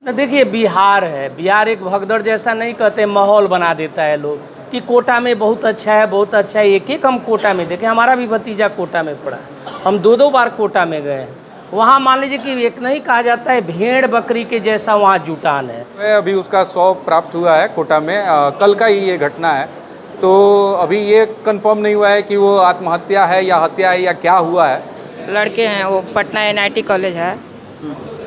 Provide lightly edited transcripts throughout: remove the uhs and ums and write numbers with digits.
देखिए बिहार है, बिहार एक भगदड़ जैसा नहीं कहते, माहौल बना देता है लोग कि कोटा में बहुत अच्छा है, बहुत अच्छा है। एक एक हम कोटा में देखें, हमारा भी भतीजा कोटा में पढ़ा, हम दो दो बार कोटा में गए हैं। वहाँ मान लीजिए कि एक नहीं कहा जाता है, भेड़ बकरी के जैसा वहाँ जुटान है। अभी उसका 100 प्राप्त हुआ है कोटा में, कल का ही ये घटना है। तो अभी ये कंफर्म नहीं हुआ है कि वो आत्महत्या है या हत्या है या क्या हुआ है। लड़के हैं, वो पटना एनआईटी कॉलेज है,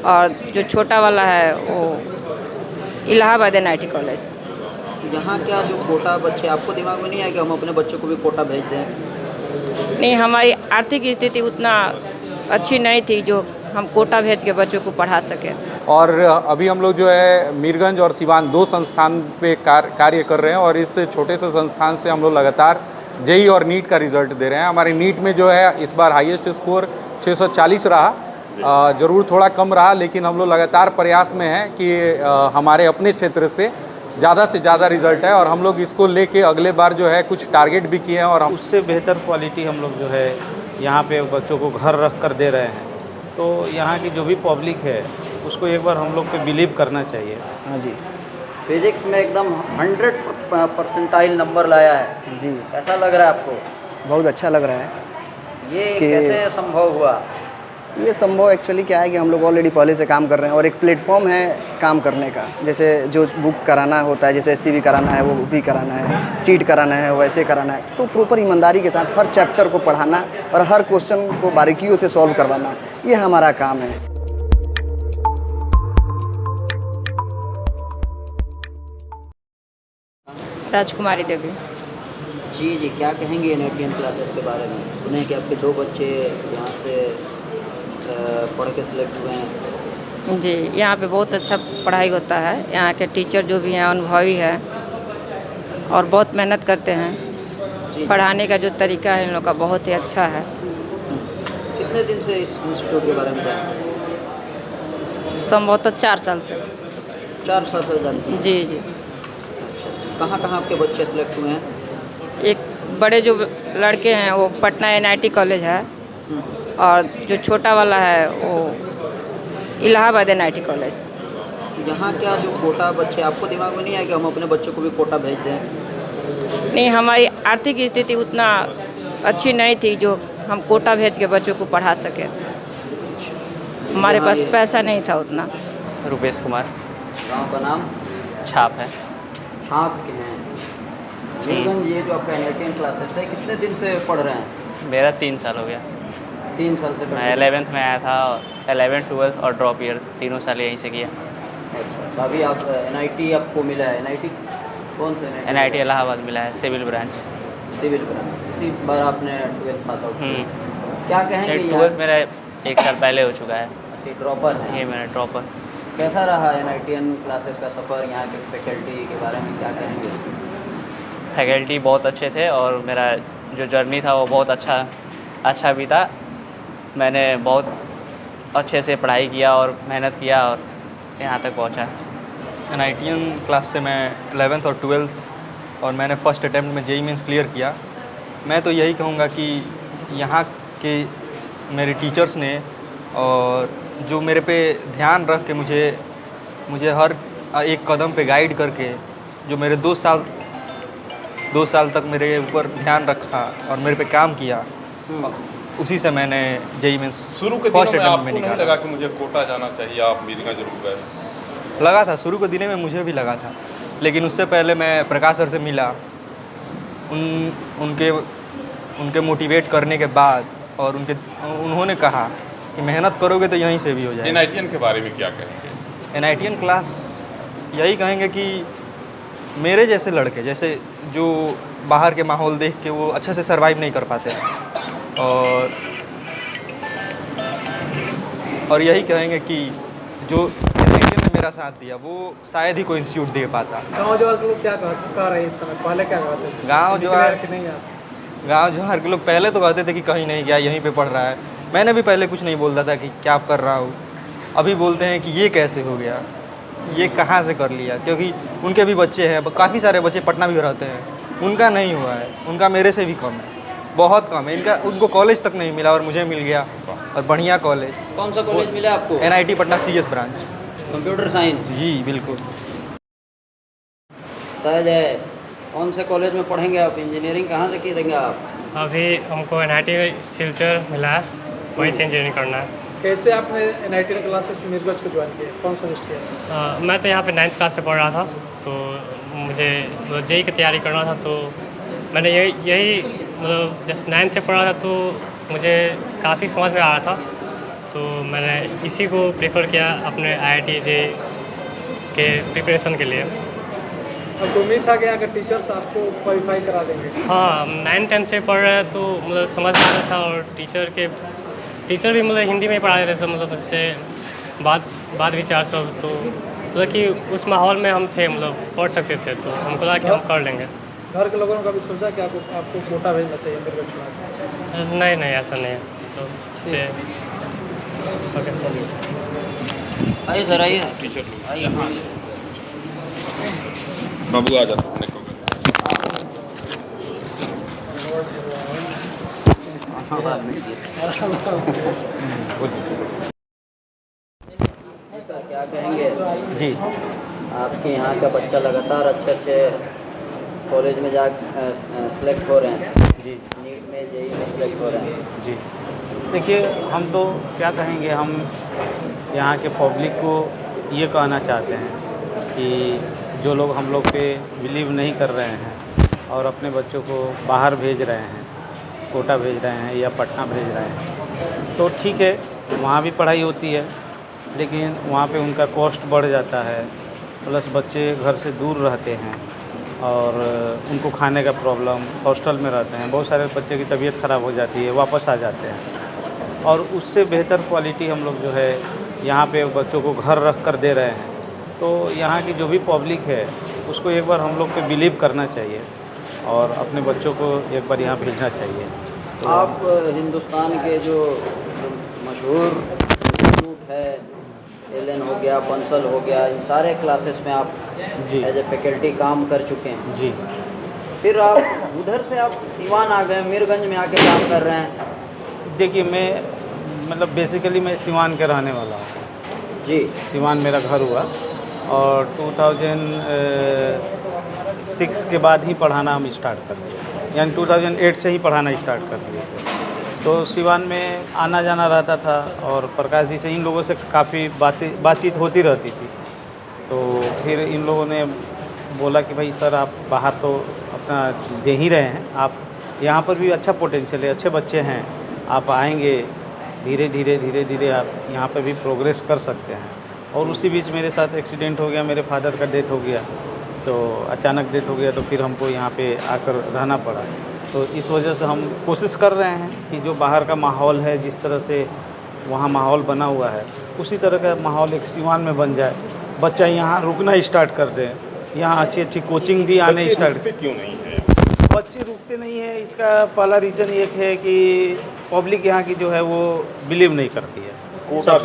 और जो छोटा वाला है वो इलाहाबाद एनआईटी कॉलेज। यहाँ क्या जो कोटा बच्चे, आपको दिमाग में नहीं आया कि हम अपने बच्चों को भी कोटा भेज दें? नहीं, हमारी आर्थिक स्थिति उतना अच्छी नहीं थी जो हम कोटा भेज के बच्चों को पढ़ा सके। और अभी हम लोग जो है मीरगंज और सिवान दो संस्थान पे कार्य कर रहे हैं, और इस छोटे से संस्थान से हम लोग लगातार जेई और नीट का रिज़ल्ट दे रहे हैं। हमारी नीट में जो है इस बार हाईएस्ट स्कोर 640 रहा, ज़रूर थोड़ा कम रहा, लेकिन हम लोग लगातार प्रयास में हैं कि हमारे अपने क्षेत्र से ज़्यादा रिज़ल्ट है, और हम लोग इसको लेके अगले बार जो है कुछ टारगेट भी किए हैं, और उससे बेहतर क्वालिटी हम लोग जो है यहाँ पे बच्चों को घर रख कर दे रहे हैं। तो यहाँ की जो भी पब्लिक है उसको एक बार हम लोग पे बिलीव करना चाहिए। हाँ जी फिजिक्स में एकदम 100% नंबर लाया है जी, कैसा लग रहा है आपको? बहुत अच्छा लग रहा है। ये कि- कैसे संभव हुआ? ये संभव एक्चुअली क्या है कि हम लोग ऑलरेडी पहले से काम कर रहे हैं, और एक प्लेटफॉर्म है काम करने का। जैसे जो बुक कराना होता है, जैसे एससीबी कराना है वो भी कराना है, सीट कराना है वैसे कराना है, तो प्रॉपर ईमानदारी के साथ हर चैप्टर को पढ़ाना और हर क्वेश्चन को बारीकियों से सॉल्व करवाना, ये हमारा काम है। राजकुमारी देवी। जी, क्या कहेंगे एनआईटीएन क्लासेस के बारे में? सुने कि आपके 2 बच्चे यहाँ से पढ़ के सिलेक्ट हुए हैं। जी, यहाँ पे बहुत अच्छा पढ़ाई होता है। यहाँ के टीचर जो भी हैं अनुभवी हैं और बहुत मेहनत करते हैं। जी। पढ़ाने का जो तरीका है इन लोग का बहुत ही अच्छा है। कितने दिन से इस इंस्टीट्यूट के बारे में जानते हैं? संभवतः 4 साल से। 4 साल से जानते हैं? जी जी। अच्छा, कहाँ आपके बच्चे सिलेक्ट हुए हैं? एक बड़े जो लड़के हैं वो पटना एनआईटी कॉलेज है, और जो छोटा वाला है वो इलाहाबाद एनआईटी कॉलेज। यहाँ क्या जो कोटा बच्चे, आपको दिमाग में नहीं आया कि हम अपने बच्चों को भी कोटा भेज दें? नहीं, हमारी आर्थिक स्थिति उतना अच्छी नहीं थी जो हम कोटा भेज के बच्चों को पढ़ा सके। हमारे पास पैसा नहीं था उतना। रुपेश कुमार। गाँव का नाम? छाप है। छाप के हैं। मीरगंज, ये जो आपका एनआईटीएन क्लासेस है, कितने दिन से पढ़ रहे हैं? मेरा 3 साल हो गया। 3 साल से मैं 11th में आया था, 11th 12th और ड्रॉप ईयर तीनों साल यहीं से किया। अच्छा, अभी आप एनआईटी आपको मिला है? एनआईटी कौन से? एनआईटी इलाहाबाद मिला है, सिविल ब्रांच। Civil branch. इसी बार आपने 12th पास आउट किया। क्या कहेंगे? 12th मेरा 1 साल पहले हो चुका है। अच्छा, ड्रॉपर है? ये मेरा ड्रॉपर। कैसा रहा एनआईटीएन क्लासेस का सफ़र? यहाँ के फैकल्टी के बारे में क्या कहेंगे? फैकल्टी बहुत अच्छे थे, और मेरा जो जर्नी था वो बहुत अच्छा भी था। मैंने बहुत अच्छे से पढ़ाई किया और मेहनत किया और यहाँ तक पहुँचा। एनआईटीएन क्लास से मैं 11th और 12th, और मैंने फ़र्स्ट अटैम्प्ट में जेईई मेंस क्लियर किया। मैं तो यही कहूँगा कि यहाँ के मेरे टीचर्स ने और जो मेरे पे ध्यान रख के मुझे हर एक कदम पे गाइड करके, जो मेरे 2 साल तक मेरे ऊपर ध्यान रखा और मेरे पे काम किया, उसी से मैंने जेईई मेंस शुरू के फर्स्ट दिनों में अटैम्प्ट आपको में नहीं निकाला। लगा कि मुझे कोटा जाना चाहिए, आप मीरगंज रुक गए? लगा था, शुरू के दिनों में मुझे भी लगा था, लेकिन उससे पहले मैं प्रकाश सर से मिला। उनके मोटिवेट करने के बाद, और उन्होंने कहा कि मेहनत करोगे तो यहीं से भी हो जाएगा। एनआईटीएन के बारे में क्या कहेंगे? एनआईटीएन क्लास यही कहेंगे कि मेरे जैसे लड़के, जैसे जो बाहर के माहौल देख के वो अच्छे से सरवाइव नहीं कर पाते हैं, और यही कहेंगे कि जो एनआईटीएन ने मेरा साथ दिया वो शायद ही कोई इंस्टीट्यूट दे पाता। गाँव जवार के लोग क्या कह रहे हैं इस समय, पहले क्या कहते थे? गाँव जवार के लोग पहले तो कहते थे कि कहीं नहीं गया, यहीं पे पढ़ रहा है। मैंने भी पहले कुछ नहीं बोलता था कि क्या कर रहा हूँ। अभी बोलते हैं कि ये कैसे हो गया, ये कहाँ से कर लिया, क्योंकि उनके भी बच्चे हैं, काफ़ी सारे बच्चे पटना भी रहते हैं, उनका नहीं हुआ है, उनका मेरे से भी कम है, बहुत कम है। उनको कॉलेज तक नहीं मिला और मुझे मिल गया, और बढ़िया कॉलेज। कौन सा कॉलेज मिला आपको? NIT Patna CS branch. Computer science. जी बिल्कुल। ताज है, कौन से कॉलेज में पढ़ेंगे आप? इंजीनियरिंग कहाँ से करेंगे आप? अभी हमको NIT सिलचर मिला है, वहीं से इंजीनियरिंग करना है। कैसे आपने NIT क्लासेस मीरगंज को ज्वाइन किया, कौन सा लिस्ट किया? मैं तो यहाँ पे 9th क्लास से पढ़ रहा था, तो मुझे JEE की तैयारी करना था, तो मैंने यही मतलब जैसे 9th से पढ़ रहा था तो मुझे काफ़ी समझ में आ रहा था, तो मैंने इसी को प्रेफर किया अपने IIT JEE के प्रिपरेशन के लिए। आपको उम्मीद था कि यहाँ के टीचर्स आपको क्वालिफाई करा देंगे? हाँ, 9-10 से पढ़ रहे हैं तो मतलब समझ में आ रहा था, और टीचर भी मतलब हिंदी में ही पढ़ा देते थे, मतलब उससे बात विचार सब, तो मतलब कि उस माहौल में हम थे, मतलब पढ़ सकते थे, तो हमको लगा कि हम कर लेंगे। घर के लोगों ने कभी सोचा कि आपको कोटा भेजना चाहिए मीरगंज छोड़ा? नहीं ऐसा नहीं है, तो से ओके चलिए। आइए सर, आइए टीचर लोग आइए। बाबू आ जाओ अपने को। हाँ, बात नहीं की। सर क्या कहेंगे? जी, आपके यहाँ का बच्चा लगातार अच्छे कॉलेज में जा सेलेक्ट हो रहे हैं, जी, नीट में JEE में सेलेक्ट हो रहे हैं। जी। देखिए, हम तो क्या कहेंगे, हम यहाँ के पब्लिक को ये कहना चाहते हैं कि जो लोग हम लोग पे बिलीव नहीं कर रहे हैं और अपने बच्चों को बाहर भेज रहे हैं, कोटा भेज रहे हैं या पटना भेज रहे हैं, तो ठीक है, वहाँ भी पढ़ाई होती है, लेकिन वहाँ पे उनका कॉस्ट बढ़ जाता है, प्लस बच्चे घर से दूर रहते हैं और उनको खाने का प्रॉब्लम, हॉस्टल में रहते हैं, बहुत सारे बच्चे की तबीयत ख़राब हो जाती है, वापस आ जाते हैं, और उससे बेहतर क्वालिटी हम लोग जो है यहाँ पे बच्चों को घर रख कर दे रहे हैं। तो यहाँ की जो भी पब्लिक है उसको एक बार हम लोग पे बिलीव करना चाहिए और अपने बच्चों को एक बार यहाँ भेजना चाहिए। तो आप हिंदुस्तान के जो मशहूर इंस्टीट्यूट है, LN हो गया, बंसल हो गया, इन सारे क्लासेस में आप जी एज ए फैकल्टी काम कर चुके हैं। जी, फिर आप उधर से आप सीवान आ गए, मीरगंज में आके काम कर रहे हैं। देखिए, मैं मतलब बेसिकली मैं सीवान के रहने वाला हूँ जी। सीवान मेरा घर हुआ और 2006 के बाद ही पढ़ाना हम स्टार्ट कर दिए, यानी 2008 से ही पढ़ाना स्टार्ट कर दिए थे। तो सीवान में आना जाना रहता था और प्रकाश जी से इन लोगों से काफ़ी बातचीत होती रहती थी। तो फिर इन लोगों ने बोला कि भाई सर, आप बाहर तो अपना दे ही रहे हैं, आप यहाँ पर भी अच्छा पोटेंशियल है, अच्छे बच्चे हैं, आप आएंगे धीरे धीरे आप यहाँ पर भी प्रोग्रेस कर सकते हैं। और उसी बीच मेरे साथ एक्सीडेंट हो गया, मेरे फादर का डेथ हो गया, तो अचानक डेथ हो गया, तो फिर हमको यहाँ पे आकर रहना पड़ा। तो इस वजह से हम कोशिश कर रहे हैं कि जो बाहर का माहौल है, जिस तरह से वहाँ माहौल बना हुआ है, उसी तरह का माहौल एक सीवान में बन जाए, बच्चा यहाँ रुकना स्टार्ट कर दे, यहाँ अच्छी कोचिंग भी आने स्टार्ट। क्यों नहीं है बच्चे रुकते नहीं है, इसका पहला रीज़न एक है कि पब्लिक यहाँ की जो है वो बिलीव नहीं करती है। कोटा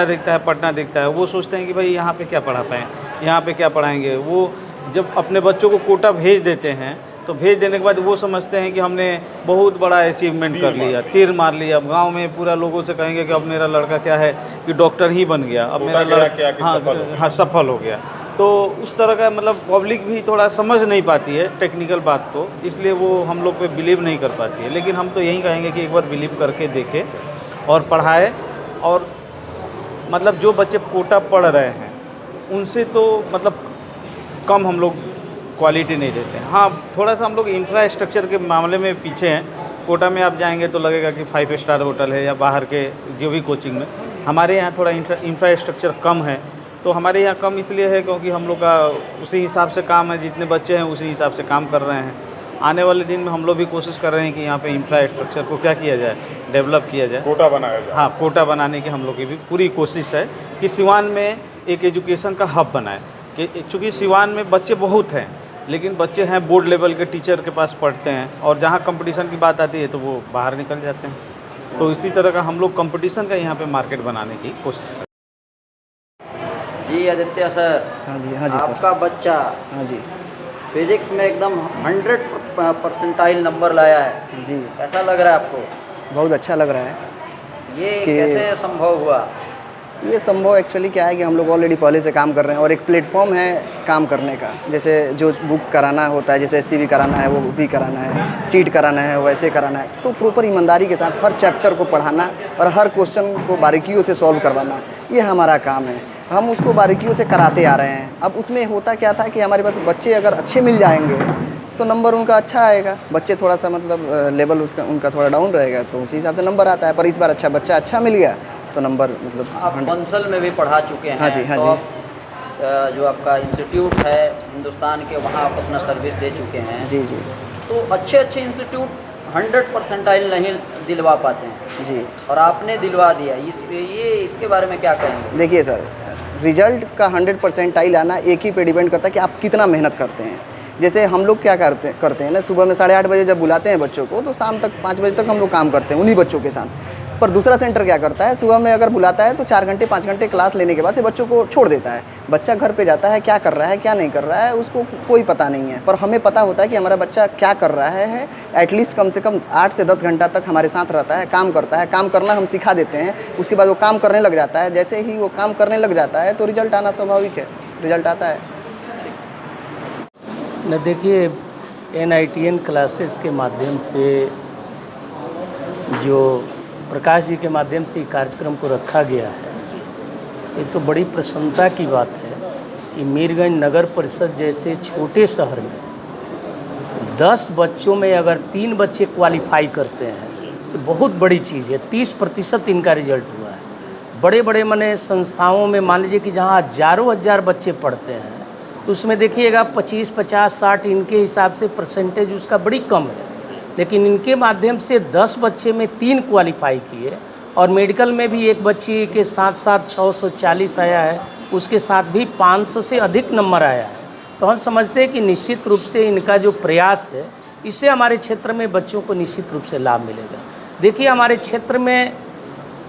दिखता है, पटना दिखता है, वो सोचते हैं कि भाई यहाँ पे क्या पढ़ा पाएँ, यहाँ पे क्या पढ़ाएंगे। वो जब अपने बच्चों को कोटा भेज देते हैं तो भेज देने के बाद वो समझते हैं कि हमने बहुत बड़ा अचीवमेंट कर लिया, तीर मार लिया। अब गांव में पूरा लोगों से कहेंगे कि अब मेरा लड़का क्या है कि डॉक्टर ही बन गया, अब मेरा लड़का हाँ सफल हो गया। तो उस तरह का मतलब पब्लिक भी थोड़ा समझ नहीं पाती है टेक्निकल बात को, इसलिए वो हम लोग पे बिलीव नहीं कर पाती है। लेकिन हम तो यही कहेंगे कि एक बार बिलीव करके देखें और पढ़ाए, और मतलब जो बच्चे कोटा पढ़ रहे हैं उनसे तो मतलब कम हम लोग क्वालिटी नहीं देते हैं। हाँ, थोड़ा सा हम लोग इंफ्रास्ट्रक्चर के मामले में पीछे हैं। कोटा में आप जाएंगे तो लगेगा कि 5 स्टार होटल है, या बाहर के जो भी कोचिंग में। हमारे यहाँ थोड़ा इंफ्रास्ट्रक्चर कम है। तो हमारे यहाँ कम इसलिए है क्योंकि हम लोग का उसी हिसाब से काम है, जितने बच्चे हैं उसी हिसाब से काम कर रहे हैं। आने वाले दिन में हम लोग भी कोशिश कर रहे हैं कि यहाँ पे इंफ्रास्ट्रक्चर को क्या किया जाए, डेवलप किया जाए, कोटा बनाया जाए। हाँ, कोटा बनाने की हम लोग की भी पूरी कोशिश है कि सीवान में एक एजुकेशन का हब बनाए। कि चूँकि सीवान में बच्चे बहुत हैं, लेकिन बच्चे हैं बोर्ड लेवल के टीचर के पास पढ़ते हैं, और जहाँ कंपटीशन की बात आती है तो वो बाहर निकल जाते हैं। तो इसी तरह का हम लोग कंपटीशन का यहाँ पे मार्केट बनाने की कोशिश करें। जी आदित्य सर। हाँ जी सर। आपका बच्चा हाँ जी फिजिक्स में एकदम 100% नंबर लाया है जी। कैसा लग रहा है आपको? बहुत अच्छा लग रहा है ये कि कैसे संभव हुआ? ये संभव एक्चुअली क्या है कि हम लोग ऑलरेडी पहले से काम कर रहे हैं और एक प्लेटफॉर्म है काम करने का। जैसे जो बुक कराना होता है, जैसे SCV कराना है वो भी कराना है, सीट कराना है वैसे कराना है, तो प्रॉपर ईमानदारी के साथ हर चैप्टर को पढ़ाना और हर क्वेश्चन को बारीकियों से सॉल्व करवाना, ये हमारा काम है। हम उसको बारीकियों से कराते आ रहे हैं। अब उसमें होता क्या था कि हमारे पास बच्चे अगर अच्छे मिल जाएंगे तो नंबर उनका अच्छा आएगा। बच्चे थोड़ा सा मतलब लेवल उनका थोड़ा डाउन रहेगा तो उसी हिसाब से नंबर आता है। पर इस बार अच्छा बच्चा अच्छा मिल गया तो नंबर मतलब आप बंसल में भी पढ़ा चुके हैं। हाँ जी, हाँ तो जी। आप, जो आपका इंस्टीट्यूट है हिंदुस्तान के, वहाँ आप अपना सर्विस दे चुके हैं। जी जी तो अच्छे अच्छे इंस्टीट्यूट 100% नहीं दिलवा पाते हैं जी, और आपने दिलवा दिया। इसके बारे में क्या कहेंगे? देखिए सर, रिजल्ट का 100% आना एक ही पे डिपेंड करता है कि आप कितना मेहनत करते हैं। जैसे हम लोग क्या करते हैं ना, सुबह में 8:30 बजे जब बुलाते हैं बच्चों को तो शाम तक 5 बजे तक हम लोग काम करते हैं उन्हीं बच्चों के साथ। पर दूसरा सेंटर क्या करता है, सुबह में अगर बुलाता है तो 4 घंटे 5 घंटे क्लास लेने के बाद से बच्चों को छोड़ देता है। बच्चा घर पे जाता है, क्या कर रहा है क्या नहीं कर रहा है उसको कोई पता नहीं है। पर हमें पता होता है कि हमारा बच्चा क्या कर रहा है। एटलीस्ट कम से कम 8 से 10 घंटा तक हमारे साथ रहता है, काम करता है। काम करना हम सिखा देते हैं, उसके बाद वो काम करने लग जाता है। जैसे ही वो काम करने लग जाता है तो रिजल्ट आना स्वाभाविक है, रिजल्ट आता है। न देखिए, NITN क्लासेस के माध्यम से जो प्रकाश जी के माध्यम से कार्यक्रम को रखा गया है, ये तो बड़ी प्रसन्नता की बात है कि मीरगंज नगर परिषद जैसे छोटे शहर में 10 बच्चों में अगर 3 बच्चे क्वालिफाई करते हैं तो बहुत बड़ी चीज़ है। 30% इनका रिजल्ट हुआ है। बड़े बड़े माने संस्थाओं में मान लीजिए कि जहाँ हज़ारों हज़ार बच्चे पढ़ते हैं तो उसमें देखिएगा 25, 50, 60 इनके हिसाब से परसेंटेज उसका बड़ी कम है। लेकिन इनके माध्यम से 10 बच्चे में 3 क्वालिफाई किए और मेडिकल में भी एक बच्ची के साथ साथ 640 आया है, उसके साथ भी 500 से अधिक नंबर आया है। तो हम समझते हैं कि निश्चित रूप से इनका जो प्रयास है इससे हमारे क्षेत्र में बच्चों को निश्चित रूप से लाभ मिलेगा। देखिए, हमारे क्षेत्र में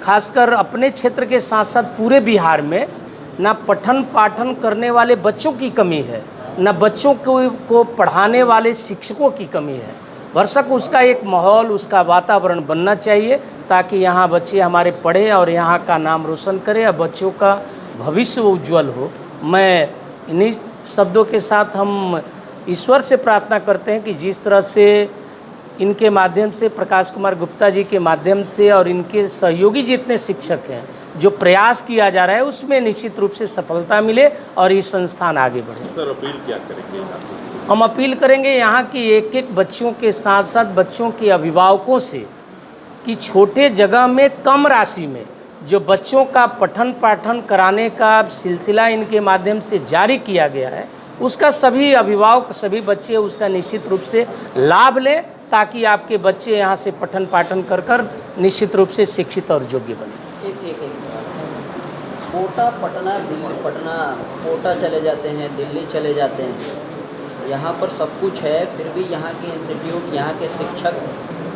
खासकर अपने क्षेत्र के साथ साथ पूरे बिहार में ना पठन पाठन करने वाले बच्चों की कमी है, ना बच्चों को पढ़ाने वाले शिक्षकों की कमी है। भरसक उसका एक माहौल, उसका वातावरण बनना चाहिए ताकि यहाँ बच्चे हमारे पढ़े और यहाँ का नाम रोशन करें और बच्चों का भविष्य उज्जवल हो। मैं इन्हीं शब्दों के साथ हम ईश्वर से प्रार्थना करते हैं कि जिस तरह से इनके माध्यम से, प्रकाश कुमार गुप्ता जी के माध्यम से और इनके सहयोगी जितने शिक्षक हैं, जो प्रयास किया जा रहा है उसमें निश्चित रूप से सफलता मिले और ये संस्थान आगे बढ़े। सर, अपील क्या करेंगे? हम अपील करेंगे यहाँ की एक एक बच्चों के साथ साथ बच्चों के अभिभावकों से कि छोटे जगह में कम राशि में जो बच्चों का पठन पाठन कराने का सिलसिला इनके माध्यम से जारी किया गया है, उसका सभी अभिभावक, सभी बच्चे उसका निश्चित रूप से लाभ लें ताकि आपके बच्चे यहाँ से पठन पाठन कर निश्चित रूप से शिक्षित और योग्य बने। कोटा, पटना, दिल्ली, पटना कोटा चले जाते हैं, दिल्ली चले जाते हैं, यहाँ पर सब कुछ है, फिर भी यहाँ के इंस्टीट्यूट, यहाँ के शिक्षक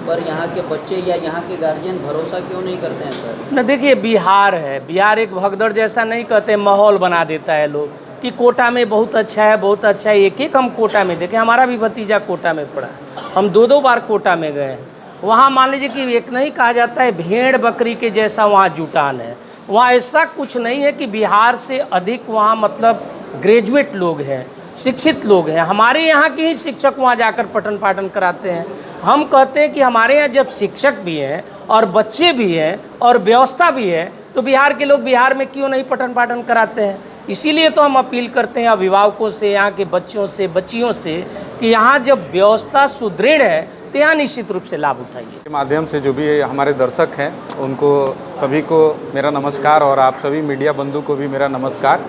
पर यहाँ के बच्चे या यहाँ के गार्जियन भरोसा क्यों नहीं करते हैं सर? न देखिए, बिहार है, बिहार एक भगदड़ जैसा नहीं कहते, माहौल बना देता है लोग कि कोटा में बहुत अच्छा है, बहुत अच्छा है। एक हम कोटा में देखें, हमारा भी भतीजा कोटा में पढ़ा, हम 2 बार कोटा में गए हैं। वहाँ मान लीजिए कि एक नहीं कहा जाता है भेड़ बकरी के जैसा वहाँ जुटान है। वहाँ ऐसा कुछ नहीं है कि बिहार से अधिक वहाँ मतलब ग्रेजुएट लोग हैं, शिक्षित लोग हैं। हमारे यहाँ के ही शिक्षक वहाँ जाकर पठन पाठन कराते हैं। हम कहते हैं कि हमारे यहाँ जब शिक्षक भी हैं और बच्चे भी हैं और व्यवस्था भी है तो बिहार के लोग बिहार में क्यों नहीं पठन पाठन कराते हैं। इसीलिए तो हम अपील करते हैं अभिभावकों से, यहाँ के बच्चों से, बच्चियों से कि यहाँ जब व्यवस्था सुदृढ़ है तो यहाँ निश्चित रूप से लाभ उठाइए। के माध्यम से जो भी हमारे दर्शक हैं उनको सभी को मेरा नमस्कार और आप सभी मीडिया बंधु को भी मेरा नमस्कार।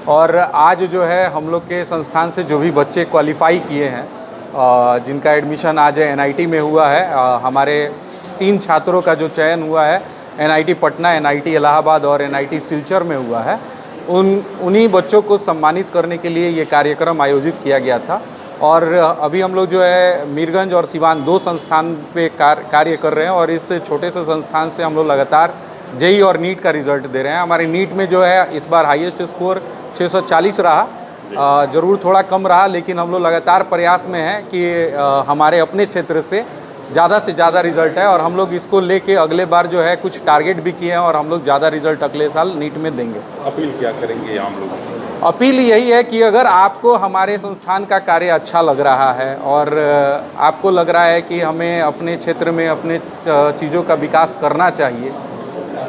और आज जो है हम लोग के संस्थान से जो भी बच्चे क्वालिफाई किए हैं, जिनका एडमिशन आज NIT में हुआ है, हमारे 3 छात्रों का जो चयन हुआ है NIT पटना, NIT इलाहाबाद और NIT सिलचर में हुआ है, उन्हीं बच्चों को सम्मानित करने के लिए ये कार्यक्रम आयोजित किया गया था। और अभी हम लोग जो है मीरगंज और सिवान 2 संस्थान पे कार्य कर रहे हैं और इस छोटे से संस्थान से हम लोग लगातार JEE और नीट का रिज़ल्ट दे रहे हैं। हमारे नीट में जो है इस बार हाईएस्ट स्कोर 640 रहा, ज़रूर थोड़ा कम रहा, लेकिन हम लोग लगातार प्रयास में हैं कि हमारे अपने क्षेत्र से ज़्यादा से ज़्यादा रिजल्ट है और हम लोग इसको लेके अगले बार जो है कुछ टारगेट भी किए हैं और हम लोग ज़्यादा रिजल्ट अगले साल नीट में देंगे। अपील क्या करेंगे आम लोगों को? अपील यही है कि अगर आपको हमारे संस्थान का कार्य अच्छा लग रहा है और आपको लग रहा है कि हमें अपने क्षेत्र में अपने चीज़ों का विकास करना चाहिए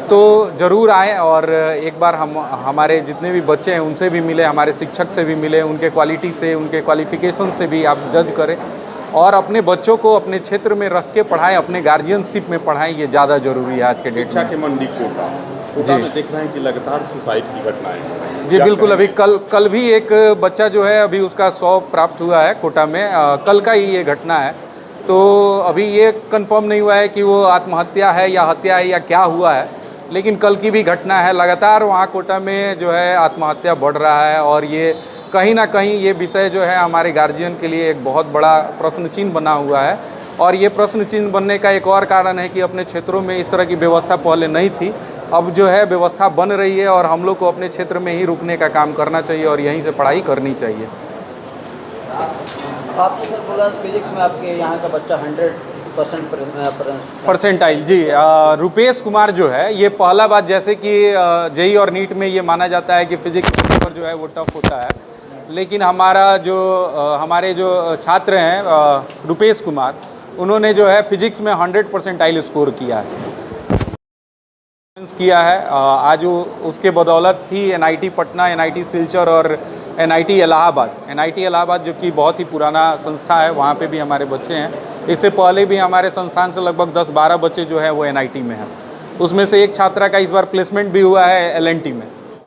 तो ज़रूर आएँ और एक बार हमारे जितने भी बच्चे हैं उनसे भी मिले, हमारे शिक्षक से भी मिले, उनके क्वालिटी से, उनके क्वालिफ़िकेशन से भी आप जज करें और अपने बच्चों को अपने क्षेत्र में रख के पढ़ाएं, अपने गार्जियनशिप में पढ़ाएं, ये ज़्यादा ज़रूरी है आज के डेट शिक्षा में। के मंडी कोटा में देख रहे हैं कि लगातार सुसाइड की घटनाएं। जी बिल्कुल, अभी कल भी एक बच्चा जो है अभी उसका 100 प्राप्त हुआ है कोटा में, कल का ही ये घटना है। तो अभी ये कंफर्म नहीं हुआ है कि वो आत्महत्या है या हत्या है या क्या हुआ है, लेकिन कल की भी घटना है। लगातार वहाँ कोटा में जो है आत्महत्या बढ़ रहा है और ये कहीं ना कहीं ये विषय जो है हमारे गार्जियन के लिए एक बहुत बड़ा प्रश्न चिन्ह बना हुआ है और ये प्रश्न चिन्ह बनने का एक और कारण है कि अपने क्षेत्रों में इस तरह की व्यवस्था पहले नहीं थी, अब जो है व्यवस्था बन रही है और हम लोग को अपने क्षेत्र में ही रुकने का काम करना चाहिए और यहीं से पढ़ाई करनी चाहिए। आपने सर बोला फिजिक्स में आपके यहाँ का बच्चा 100% परसेंटाइल। जी रुपेश कुमार जो है ये पहला बात, जैसे कि जेई और नीट में ये माना जाता है कि फिजिक्स का पेपर जो है वो टफ होता है, लेकिन हमारे जो छात्र हैं रुपेश कुमार, उन्होंने जो है फिजिक्स में 100 परसेंटाइल स्कोर किया है। आज उसके बदौलत ही NIT पटना, NIT सिलचर और NIT इलाहाबाद जो कि बहुत ही पुराना संस्था है, वहाँ पे भी हमारे बच्चे हैं। इससे पहले भी हमारे संस्थान से लगभग 10-12 बच्चे जो हैं वो NIT में हैं। उसमें से एक छात्रा का इस बार प्लेसमेंट भी हुआ है LNT में।